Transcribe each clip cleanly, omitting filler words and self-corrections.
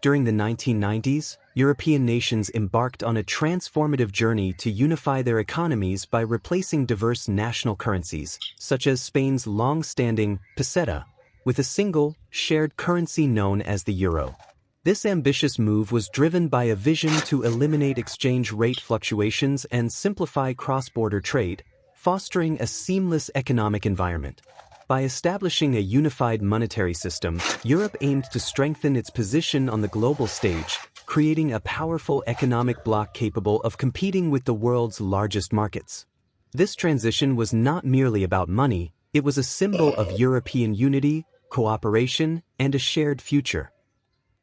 During the 1990s, European nations embarked on a transformative journey to unify their economies by replacing diverse national currencies, such as Spain's long-standing peseta, with a single, shared currency known as the euro. This ambitious move was driven by a vision to eliminate exchange rate fluctuations and simplify cross-border trade, fostering a seamless economic environment. By establishing a unified monetary system, Europe aimed to strengthen its position on the global stage, creating a powerful economic bloc capable of competing with the world's largest markets. This transition was not merely about money, it was a symbol of European unity, cooperation, and a shared future.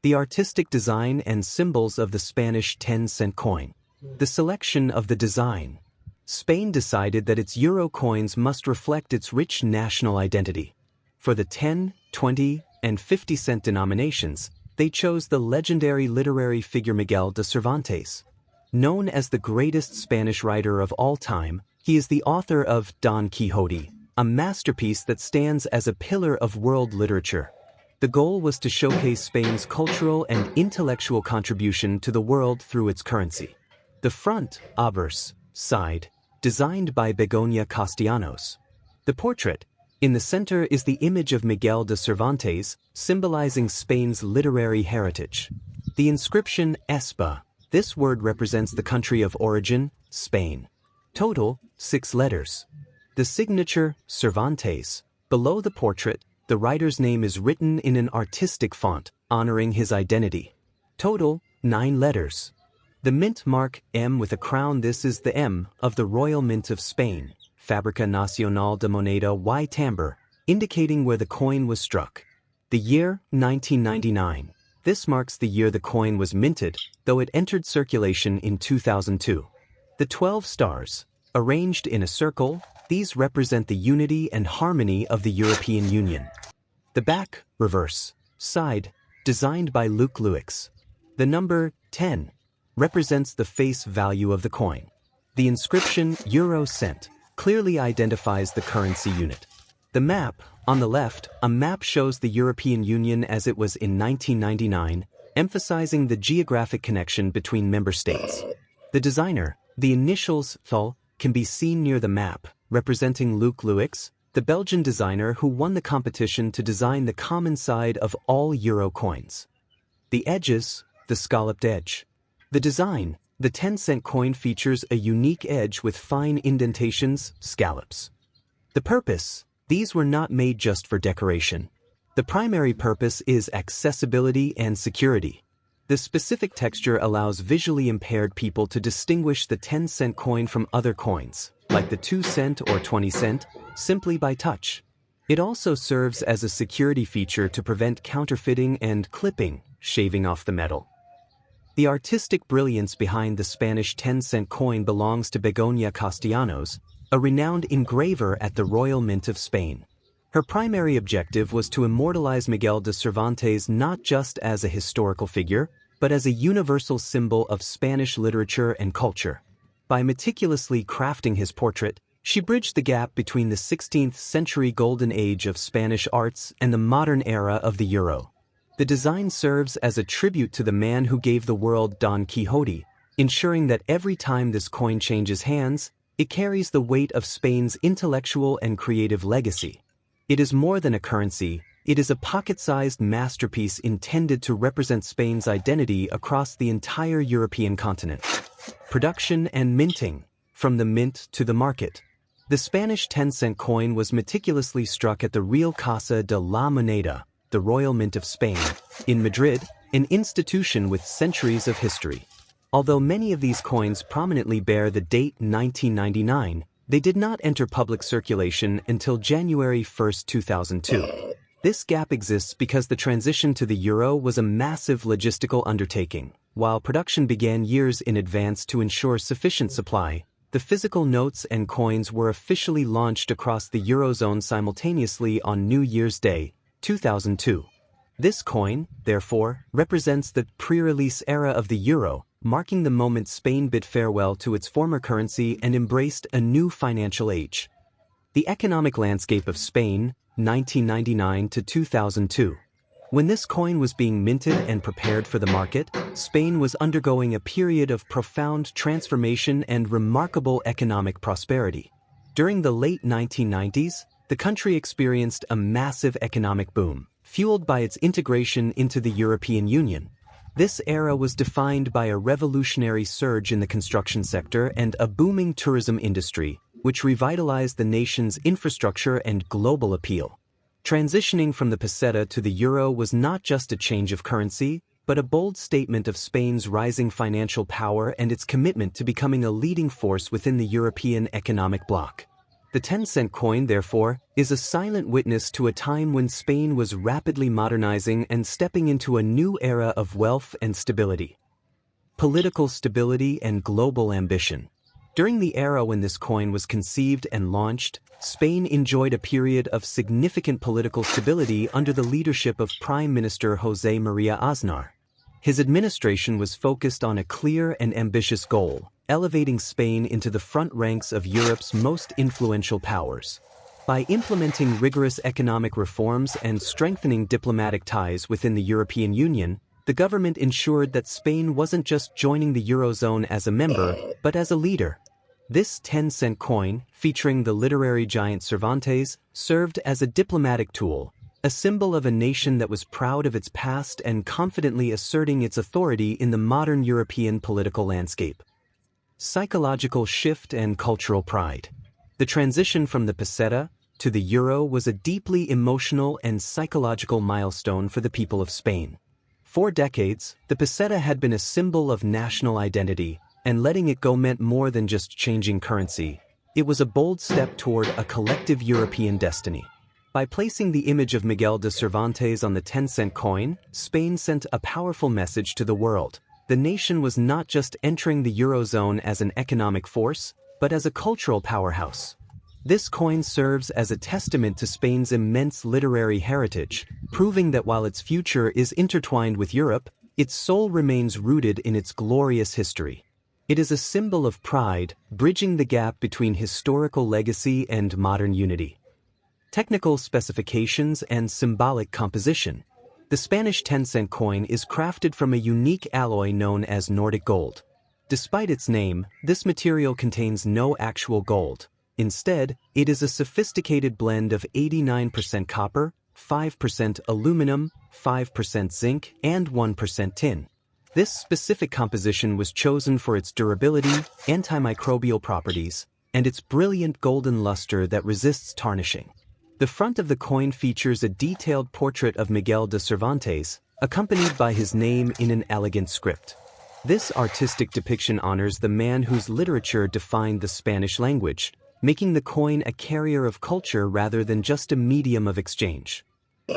The artistic design and symbols of the Spanish 10-cent coin. The selection of the design. Spain decided that its euro coins must reflect its rich national identity. For the 10, 20, and 50-cent denominations, they chose the legendary literary figure Miguel de Cervantes. Known as the greatest Spanish writer of all time, he is the author of Don Quixote, a masterpiece that stands as a pillar of world literature. The goal was to showcase Spain's cultural and intellectual contribution to the world through its currency. The front, obverse, side, designed by Begoña Castellanos. The portrait. In the center is the image of Miguel de Cervantes, symbolizing Spain's literary heritage. The inscription Espa. This word represents the country of origin, Spain. Total, 6 letters. The signature, Cervantes. Below the portrait, the writer's name is written in an artistic font, honoring his identity. Total, 9 letters. The mint mark, M with a crown. This is the M of the Royal Mint of Spain, Fábrica Nacional de Moneda y Timbre, indicating where the coin was struck. The year, 1999. This marks the year the coin was minted, though it entered circulation in 2002. The 12 stars, arranged in a circle, these represent the unity and harmony of the European Union. The back, reverse, side, designed by Luc Louix. The number, 10, represents the face value of the coin. The inscription, euro cent, clearly identifies the currency unit. The map, on the left, a map shows the European Union as it was in 1999, emphasizing the geographic connection between member states. The designer, the initials, Thol, can be seen near the map, representing Luc Louix, the Belgian designer who won the competition to design the common side of all euro coins. The edges, the scalloped edge. The design, the 10-cent coin features a unique edge with fine indentations, scallops. The purpose, these were not made just for decoration. The primary purpose is accessibility and security. The specific texture allows visually impaired people to distinguish the 10-cent coin from other coins, like the 2-cent or 20-cent, simply by touch. It also serves as a security feature to prevent counterfeiting and clipping, shaving off the metal. The artistic brilliance behind the Spanish 10-cent coin belongs to Begoña Castellanos, a renowned engraver at the Royal Mint of Spain. Her primary objective was to immortalize Miguel de Cervantes not just as a historical figure, but as a universal symbol of Spanish literature and culture. By meticulously crafting his portrait, she bridged the gap between the 16th-century golden age of Spanish arts and the modern era of the euro. The design serves as a tribute to the man who gave the world Don Quixote, ensuring that every time this coin changes hands, it carries the weight of Spain's intellectual and creative legacy. It is more than a currency, it is a pocket-sized masterpiece intended to represent Spain's identity across the entire European continent. Production and minting, from the mint to the market. The Spanish 10-cent coin was meticulously struck at the Real Casa de la Moneda, the Royal Mint of Spain, in Madrid, an institution with centuries of history. Although many of these coins prominently bear the date 1999, they did not enter public circulation until January 1, 2002. This gap exists because the transition to the euro was a massive logistical undertaking. While production began years in advance to ensure sufficient supply, the physical notes and coins were officially launched across the Eurozone simultaneously on New Year's Day, 2002. This coin, therefore, represents the pre-release era of the euro, marking the moment Spain bid farewell to its former currency and embraced a new financial age. The economic landscape of Spain, 1999 to 2002. When this coin was being minted and prepared for the market, Spain was undergoing a period of profound transformation and remarkable economic prosperity. During the late 1990s, the country experienced a massive economic boom, fueled by its integration into the European Union. This era was defined by a revolutionary surge in the construction sector and a booming tourism industry, which revitalized the nation's infrastructure and global appeal. Transitioning from the peseta to the euro was not just a change of currency, but a bold statement of Spain's rising financial power and its commitment to becoming a leading force within the European economic bloc. The 10-cent coin, therefore, is a silent witness to a time when Spain was rapidly modernizing and stepping into a new era of wealth and stability. Political stability and global ambition. During the era when this coin was conceived and launched, Spain enjoyed a period of significant political stability under the leadership of Prime Minister José María Aznar. His administration was focused on a clear and ambitious goal: elevating Spain into the front ranks of Europe's most influential powers. By implementing rigorous economic reforms and strengthening diplomatic ties within the European Union, the government ensured that Spain wasn't just joining the Eurozone as a member, but as a leader. This 10-cent coin, featuring the literary giant Cervantes, served as a diplomatic tool, a symbol of a nation that was proud of its past and confidently asserting its authority in the modern European political landscape. Psychological shift and cultural pride. The transition from the peseta to the euro was a deeply emotional and psychological milestone for the people of Spain. For decades, the peseta had been a symbol of national identity, and letting it go meant more than just changing currency. It was a bold step toward a collective European destiny. By placing the image of Miguel de Cervantes on the 10-cent coin, Spain sent a powerful message to the world. The nation was not just entering the Eurozone as an economic force, but as a cultural powerhouse. This coin serves as a testament to Spain's immense literary heritage, proving that while its future is intertwined with Europe, its soul remains rooted in its glorious history. It is a symbol of pride, bridging the gap between historical legacy and modern unity. Technical specifications and symbolic composition. The Spanish 10-cent coin is crafted from a unique alloy known as Nordic Gold. Despite its name, this material contains no actual gold. Instead, it is a sophisticated blend of 89% copper, 5% aluminum, 5% zinc, and 1% tin. This specific composition was chosen for its durability, antimicrobial properties, and its brilliant golden luster that resists tarnishing. The front of the coin features a detailed portrait of Miguel de Cervantes, accompanied by his name in an elegant script. This artistic depiction honors the man whose literature defined the Spanish language, making the coin a carrier of culture rather than just a medium of exchange.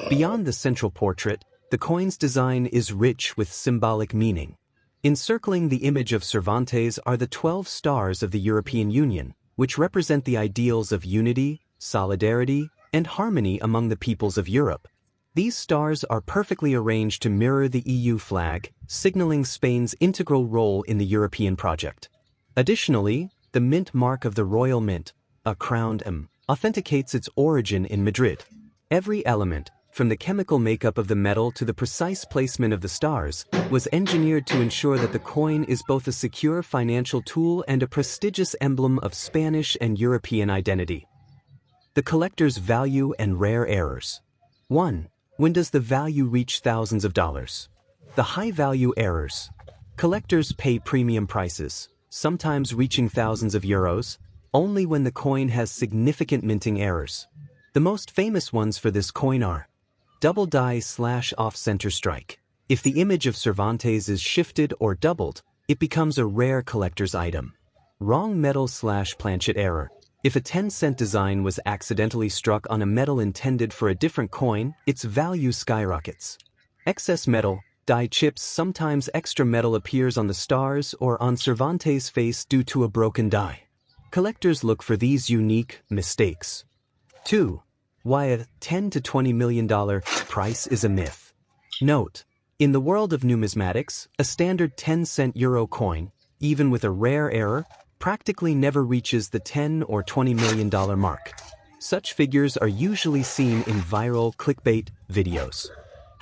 Beyond the central portrait, the coin's design is rich with symbolic meaning. Encircling the image of Cervantes are the 12 stars of the European Union, which represent the ideals of unity, solidarity, and harmony among the peoples of Europe. These stars are perfectly arranged to mirror the EU flag, signaling Spain's integral role in the European project. Additionally, the mint mark of the Royal Mint, a crowned M, authenticates its origin in Madrid. Every element, from the chemical makeup of the metal to the precise placement of the stars, was engineered to ensure that the coin is both a secure financial tool and a prestigious emblem of Spanish and European identity. The collector's value and rare errors. 1. When does the value reach thousands of dollars? The high-value errors. Collectors pay premium prices, sometimes reaching thousands of euros, only when the coin has significant minting errors. The most famous ones for this coin are double die / off-center strike. If the image of Cervantes is shifted or doubled, it becomes a rare collector's item. Wrong metal / planchet error. If a 10-cent design was accidentally struck on a metal intended for a different coin, its value skyrockets. Excess metal, die chips. Sometimes extra metal appears on the stars or on Cervantes' face due to a broken die. Collectors look for these unique mistakes. 2. Why a $10 to $20 million price is a myth. Note: in the world of numismatics, a standard 10-cent euro coin, even with a rare error, practically never reaches the $10 or $20 million mark. Such figures are usually seen in viral clickbait videos.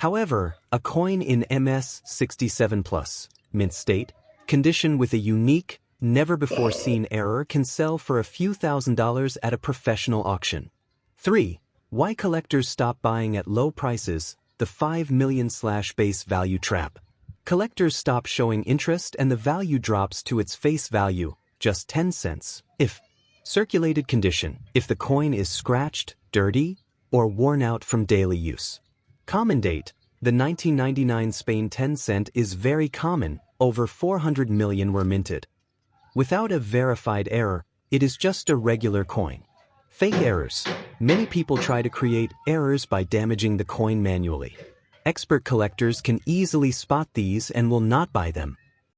However, a coin in MS67 plus, mint state, condition with a unique, never-before-seen error can sell for a few $1,000s at a professional auction. 3. Why collectors stop buying at low prices, the 5 million/base value trap. Collectors stop showing interest and the value drops to its face value, just 10 cents. If circulated condition, if the coin is scratched, dirty, or worn out from daily use. Common date, the 1999 Spain 10 cent is very common, over 400 million were minted. Without a verified error, it is just a regular coin. Fake errors. Many people try to create errors by damaging the coin manually. Expert collectors can easily spot these and will not buy them.